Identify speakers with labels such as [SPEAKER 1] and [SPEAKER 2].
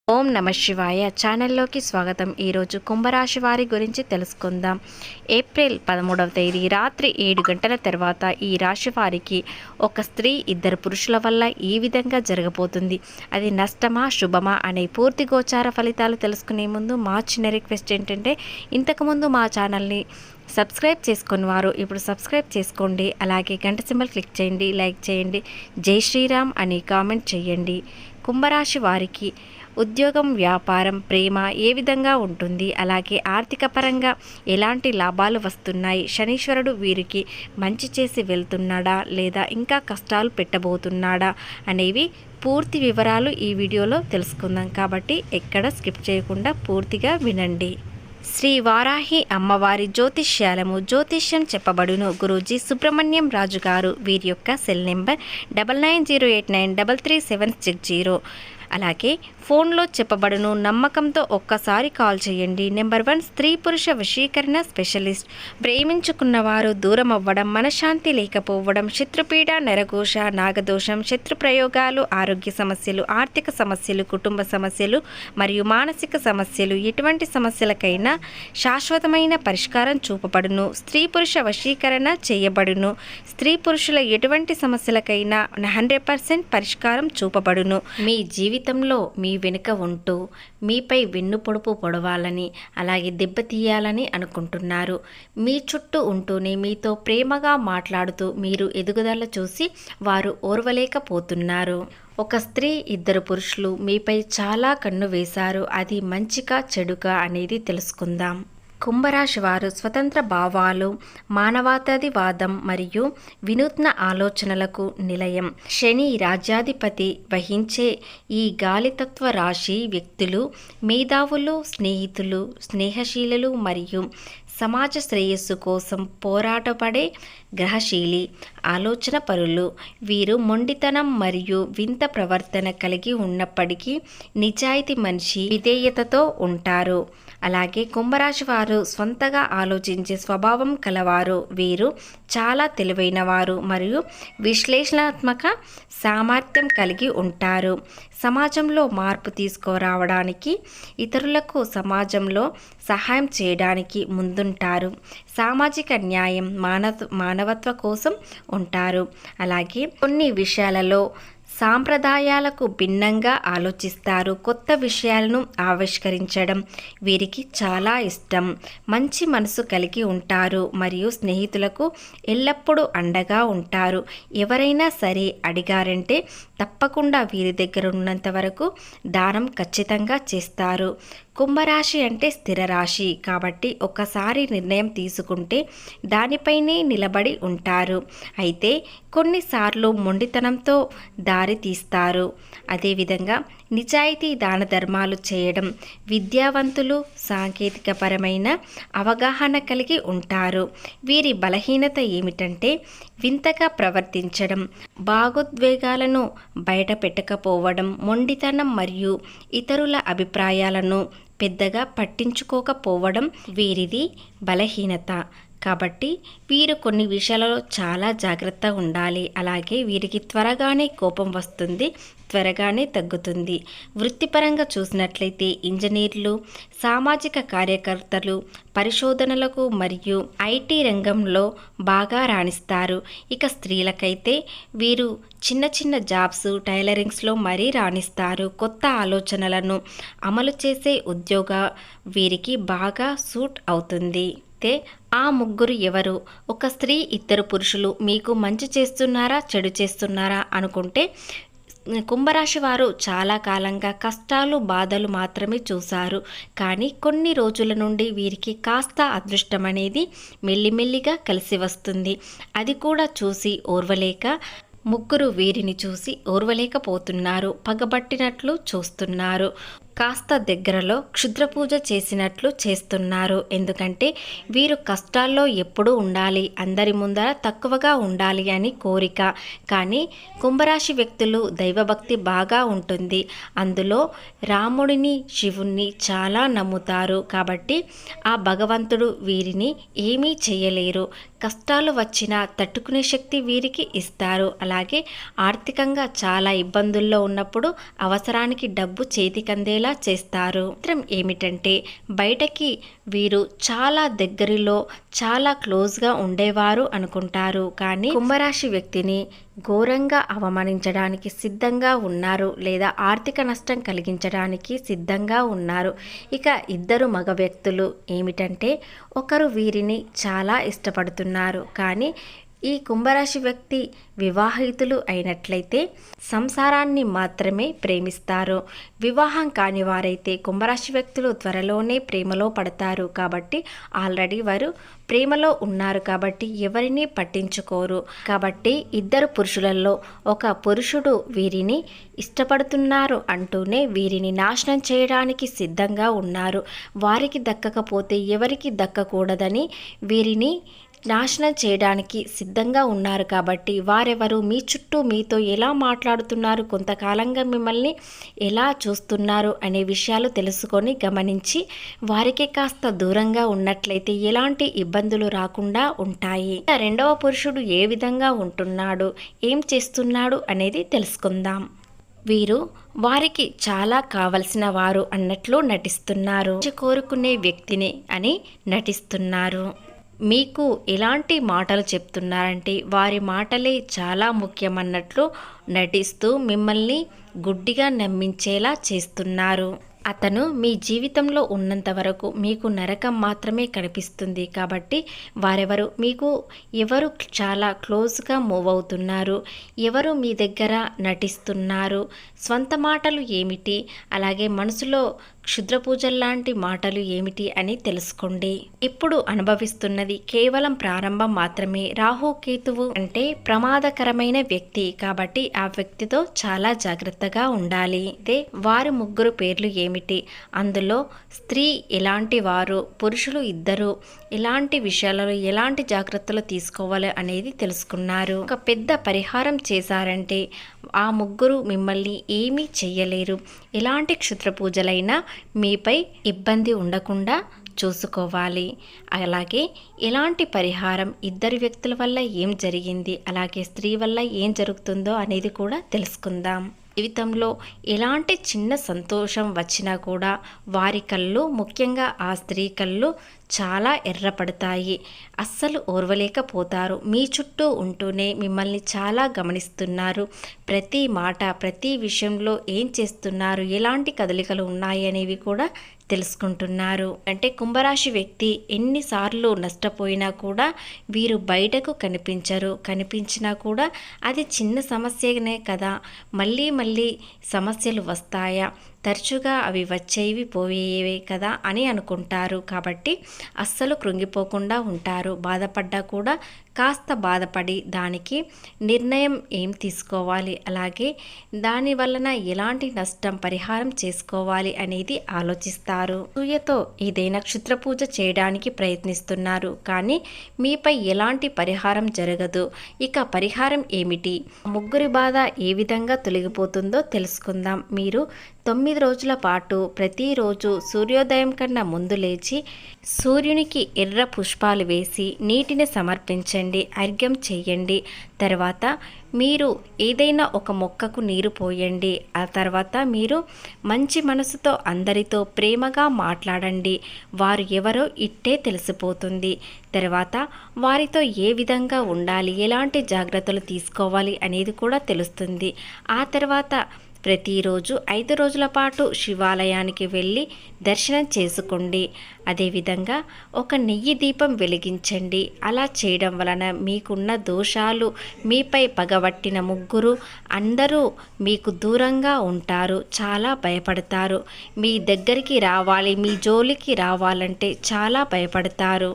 [SPEAKER 1] ఓం నమ శివాయ ఛానల్లోకి స్వాగతం. ఈరోజు కుంభరాశి వారి గురించి తెలుసుకుందాం. ఏప్రిల్ 13వ తేదీ రాత్రి 7 గంటల తర్వాత ఈ రాశి వారికి ఒక స్త్రీ ఇద్దరు పురుషుల వల్ల ఈ విధంగా జరగబోతుంది. అది నష్టమా శుభమా అనే పూర్తి గోచార ఫలితాలు తెలుసుకునే ముందు మా చిన్న రిక్వెస్ట్ ఏంటంటే, ఇంతకుముందు మా ఛానల్ని సబ్స్క్రైబ్ చేసుకుని వారు ఇప్పుడు సబ్స్క్రైబ్ చేసుకోండి. అలాగే గంట సింబల్ క్లిక్ చేయండి, లైక్ చేయండి, జై శ్రీరామ్ అని కామెంట్ చేయండి. కుంభరాశి వారికి ఉద్యోగం, వ్యాపారం, ప్రేమ ఏ విధంగా ఉంటుంది, అలాగే ఆర్థిక పరంగా ఎలాంటి లాభాలు వస్తున్నాయి, శనీశ్వరుడు వీరికి మంచి చేసి వెళ్తున్నాడా లేదా ఇంకా కష్టాలు పెట్టబోతున్నాడా అనేవి పూర్తి వివరాలు ఈ వీడియోలో తెలుసుకుందాం. కాబట్టి ఎక్కడ స్కిప్ చేయకుండా పూర్తిగా వినండి. శ్రీ వారాహి అమ్మవారి జ్యోతిష్యం చెప్పబడును. గురూజీ సుబ్రహ్మణ్యం రాజు గారు. వీరి యొక్క సెల్ నెంబర్ 9908933760. అలాగే ఫోన్లో చెప్పబడును. నమ్మకంతో ఒక్కసారి కాల్ చేయండి. నెంబర్ 1 స్త్రీ పురుష వశీకరణ స్పెషలిస్ట్. ప్రేమించుకున్నవారు దూరం అవ్వడం, మనశ్శాంతి లేకపోవడం, శత్రుపీడ, నరఘోష, నాగదోషం, శత్రు ప్రయోగాలు, ఆరోగ్య సమస్యలు, ఆర్థిక సమస్యలు, కుటుంబ సమస్యలు మరియు మానసిక సమస్యలు, ఎటువంటి సమస్యలకైనా శాశ్వతమైన పరిష్కారం చూపబడును. స్త్రీ పురుష వశీకరణ చేయబడును. స్త్రీ పురుషుల ఎటువంటి సమస్యలకైనా 100% పరిష్కారం చూపబడును. మీ జీవితంలో మీ వెనుక ఉంటూ మీపై వెన్నుపొడుపు పొడవాలని, అలాగే దెబ్బతీయాలని అనుకుంటున్నారు. మీ చుట్టూ ఉంటూనే మీతో ప్రేమగా మాట్లాడుతూ మీరు ఎదుగుదల చూసి వారు ఓర్వలేకపోతున్నారు. ఒక స్త్రీ ఇద్దరు పురుషులు మీపై చాలా కన్ను వేశారు. అది మంచిగా చెడుగా అనేది తెలుసుకుందాం. కుంభరాశి వారు స్వతంత్ర భావాలు, మానవతావాదం మరియు వినూత్న ఆలోచనలకు నిలయం. శని రాజ్యాధిపతి వహించే ఈ గాలితత్వ రాశి వ్యక్తులు మేధావులు, స్నేహితులు, స్నేహశీలులు మరియు సమాజ శ్రేయస్సు కోసం పోరాటపడే గ్రహశీలి, ఆలోచన పరులు. వీరు మొండితనం మరియు వింత ప్రవర్తన కలిగి ఉన్నప్పటికీ నిజాయితీ మనిషి, విధేయతతో ఉంటారు. అలాగే కుంభరాశి వారు స్వంతగా ఆలోచించే స్వభావం కలవారు. వీరు చాలా తెలివైన వారు మరియు విశ్లేషణాత్మక సామర్థ్యం కలిగి ఉంటారు. సమాజంలో మార్పు తీసుకురావడానికి, ఇతరులకు సమాజంలో సహాయం చేయడానికి ముందుంటారు. సామాజిక న్యాయం, మానవత్వ కోసం ఉంటారు. అలాగే కొన్ని విషయాలలో సాంప్రదాయాలకు భిన్నంగా ఆలోచిస్తారు. కొత్త విషయాలను ఆవిష్కరించడం వీరికి చాలా ఇష్టం. మంచి మనసు కలిగి ఉంటారు మరియు స్నేహితులకు ఎల్లప్పుడూ అండగా ఉంటారు. ఎవరైనా సరే అడిగారంటే తప్పకుండా వీరి దగ్గర ఉన్నంత వరకు దానం ఖచ్చితంగా చేస్తారు. కుంభరాశి అంటే స్థిర రాశి కాబట్టి ఒకసారి నిర్ణయం తీసుకుంటే దానిపైనే నిలబడి ఉంటారు. అయితే కొన్నిసార్లు మొండితనంతో దారి తీస్తారు. అదేవిధంగా నిజాయితీ, దాన ధర్మాలు చేయడం, విద్యావంతులు, సాంకేతికపరమైన అవగాహన కలిగి ఉంటారు. వీరి బలహీనత ఏమిటంటే వింతగా ప్రవర్తించడం, భావోద్వేగాలను బయట పెట్టకపోవడం, మొండితనం మరియు ఇతరుల అభిప్రాయాలను పెద్దగా పట్టించుకోకపోవడం వీరిది బలహీనత. కాబట్టి వీరు కొన్ని విషయాలలో చాలా జాగ్రత్తగా ఉండాలి. అలాగే వీరికి త్వరగానే కోపం వస్తుంది, త్వరగానే తగ్గుతుంది. వృత్తిపరంగా చూసినట్లయితే ఇంజనీర్లు, సామాజిక కార్యకర్తలు, పరిశోధనలకు మరియు ఐటీ రంగంలో బాగా రాణిస్తారు. ఇక స్త్రీలకైతే వీరు చిన్న చిన్న జాబ్స్, టైలరింగ్స్లో మరీ రాణిస్తారు. కొత్త ఆలోచనలను అమలు చేసే ఉద్యోగ వీరికి బాగా సూట్ అవుతుంది. ఆ ముగ్గురు ఎవరు? ఒక స్త్రీ ఇద్దరు పురుషులు మీకు మంచి చేస్తున్నారా చెడు చేస్తున్నారా అనుకుంటే, కుంభరాశి వారు చాలా కాలంగా కష్టాలు, బాధలు మాత్రమే చూశారు. కానీ కొన్ని రోజుల నుండి వీరికి కాస్త అదృష్టం అనేది మెల్లిమెల్లిగా కలిసి వస్తుంది. అది కూడా చూసి ఓర్వలేక ముగ్గురు వీరిని చూసి ఓర్వలేకపోతున్నారు. పగబట్టినట్లు చూస్తున్నారు. కాస్త దగ్గరలో క్షుద్ర పూజ చేసినట్లు చేస్తున్నారు. ఎందుకంటే వీరు కష్టాల్లో ఎప్పుడూ ఉండాలి, అందరి ముందర తక్కువగా ఉండాలి అని కోరిక. కానీ కుంభరాశి వ్యక్తులు దైవభక్తి బాగా ఉంటుంది. అందులో రాముడిని, శివుణ్ణి చాలా నమ్ముతారు. కాబట్టి ఆ భగవంతుడు వీరిని ఏమీ చేయలేరు. కష్టాలు వచ్చినా తట్టుకునే శక్తి వీరికి ఇస్తారు. అలాగే ఆర్థికంగా చాలా ఇబ్బందుల్లో ఉన్నప్పుడు అవసరానికి డబ్బు చేతికందేలా ఉండేలా చేస్తారు. చిత్రం ఏమిటంటే బయటకి వీరు చాలా దగ్గరలో చాలా క్లోజ్గా ఉండేవారు అనుకుంటారు, కానీ కుంభరాశి వ్యక్తిని ఘోరంగా అవమానించడానికి సిద్ధంగా ఉన్నారు లేదా ఆర్థిక నష్టం కలిగించడానికి సిద్ధంగా ఉన్నారు. ఇక ఇద్దరు మగ వ్యక్తులు ఏమిటంటే ఒకరు వీరిని చాలా ఇష్టపడుతున్నారు, కానీ ఈ కుంభరాశి వ్యక్తి వివాహితులు అయినట్లయితే సంసారాన్ని మాత్రమే ప్రేమిస్తారు. వివాహం కాని వారైతే కుంభరాశి వ్యక్తులు త్వరలోనే ప్రేమలో పడతారు. కాబట్టి ఆల్రెడీ వారు ప్రేమలో ఉన్నారు కాబట్టి ఎవరిని పట్టించుకోరు. కాబట్టి ఇద్దరు పురుషులలో ఒక పురుషుడు వీరిని ఇష్టపడుతున్నారు అంటూనే వీరిని నాశనం చేయడానికి సిద్ధంగా ఉన్నారు. వారికి దక్కకపోతే ఎవరికి దక్కకూడదని వీరిని నాశనం చేయడానికి సిద్ధంగా ఉన్నారు. కాబట్టి వారెవరు, మీ చుట్టూ మీతో ఎలా మాట్లాడుతున్నారు, కొంతకాలంగా మిమ్మల్ని ఎలా చూస్తున్నారు అనే విషయాలు తెలుసుకొని గమనించి వారికి కాస్త దూరంగా ఉన్నట్లయితే ఎలాంటి ఇబ్బందులు రాకుండా ఉంటాయి. రెండవ పురుషుడు ఏ విధంగా ఉంటున్నాడు, ఏం చేస్తున్నాడు అనేది తెలుసుకుందాం. వీరు వారికి చాలా కావలసిన వారు అన్నట్లు నటిస్తున్నారు. కోరుకునే వ్యక్తిని అని నటిస్తున్నారు. మీకు ఎలాంటి మాటలు చెప్తున్నారంటే వారి మాటలే చాలా ముఖ్యమన్నట్లు నటిస్తూ మిమ్మల్ని గుడ్డిగా నమ్మించేలా చేస్తున్నారు. అతను మీ జీవితంలో ఉన్నంత వరకు మీకు నరకం మాత్రమే కనిపిస్తుంది. కాబట్టి వారెవరు, మీకు ఎవరు చాలా క్లోజ్గా మూవ్ అవుతున్నారు, ఎవరు మీ దగ్గర నటిస్తున్నారు, స్వంత మాటలు ఏమిటి, అలాగే మనసులో క్షుద్ర పూజల్లాంటి మాటలు ఏమిటి అని తెలుసుకోండి. ఇప్పుడు అనుభవిస్తున్నది కేవలం ప్రారంభం మాత్రమే. రాహు కేతువు అంటే ప్రమాదకరమైన వ్యక్తి, కాబట్టి ఆ వ్యక్తితో చాలా జాగ్రత్తగా ఉండాలి. అదే వారి ముగ్గురు పేర్లు ఏమిటి, అందులో స్త్రీ ఎలాంటి వారు, పురుషులు ఇద్దరు ఎలాంటి విషయాలలో ఎలాంటి జాగ్రత్తలు తీసుకోవాలి అనేది తెలుసుకున్నారు. ఒక పెద్ద పరిహారం చేశారంటే ఆ ముగ్గురు మిమ్మల్ని ఏమీ చెయ్యలేరు. ఎలాంటి క్షుద్ర పూజలైనా మీపై ఇబ్బంది ఉండకుండా చూసుకోవాలి. అలాగే ఎలాంటి పరిహారం, ఇద్దరు వ్యక్తుల వల్ల ఏం జరిగింది, అలాగే స్త్రీ వల్ల ఏం జరుగుతుందో అనేది కూడా తెలుసుకుందాం. జీవితంలో ఎలాంటి చిన్న సంతోషం వచ్చినా కూడా వారి కళ్ళు, ముఖ్యంగా ఆ స్త్రీ కళ్ళు చాలా ఎర్రపడతాయి. అస్సలు ఓర్వలేకపోతారు. మీ చుట్టూ ఉంటూనే మిమ్మల్ని చాలా గమనిస్తున్నారు. ప్రతి మాట, ప్రతి విషయంలో ఏం చేస్తున్నారు, ఎలాంటి కదలికలు ఉన్నాయి అనేవి కూడా తెలుసుకుంటున్నారు. అంటే కుంభరాశి వ్యక్తి ఎన్నిసార్లు నష్టపోయినా కూడా వీరు బయటకు కనిపించరు. కనిపించినా కూడా అది చిన్న సమస్యనే కదా, మళ్ళీ మళ్ళీ సమస్యలు వస్తాయా, తరచుగా అవి వచ్చేవి పోయేవే కదా అని అనుకుంటారు. కాబట్టి అస్సలు కృంగిపోకుండా ఉంటారు. బాధపడ్డా కూడా కాస్త బాధపడి దానికి నిర్ణయం ఏం తీసుకోవాలి, అలాగే దాని వలన ఎలాంటి నష్టం పరిహారం చేసుకోవాలి అనేది ఆలోచిస్తారు. సూర్యతో ఏదైనా క్షుద్ర పూజ చేయడానికి ప్రయత్నిస్తున్నారు, కానీ మీపై ఎలాంటి పరిహారం జరగదు. ఇక పరిహారం ఏమిటి, ముగ్గురి బాధ ఏ విధంగా తొలగిపోతుందో తెలుసుకుందాం. మీరు 9 రోజుల పాటు ప్రతిరోజు సూర్యోదయం కన్నా ముందు లేచి సూర్యునికి ఎర్ర పుష్పాలు వేసి నీటిని సమర్పించండి, అర్ఘ్యం చేయండి. తర్వాత మీరు ఏదైనా ఒక మొక్కకు నీరు పోయండి. ఆ తర్వాత మీరు మంచి మనసుతో అందరితో ప్రేమగా మాట్లాడండి. వారు ఎవరో ఇట్టే తెలిసిపోతుంది. తర్వాత వారితో ఏ విధంగా ఉండాలి, ఎలాంటి జాగ్రత్తలు తీసుకోవాలి అనేది కూడా తెలుస్తుంది. ఆ తర్వాత ప్రతిరోజు 5 రోజుల పాటు శివాలయానికి వెళ్ళి దర్శనం చేసుకోండి. అదేవిధంగా ఒక నెయ్యి దీపం వెలిగించండి. అలా చేయడం వలన మీకున్న దోషాలు, మీపై పగబట్టిన ముగ్గురు అందరూ మీకు దూరంగా ఉంటారు. చాలా భయపడతారు. మీ దగ్గరికి రావాలి, మీ జోలికి రావాలంటే చాలా భయపడతారు.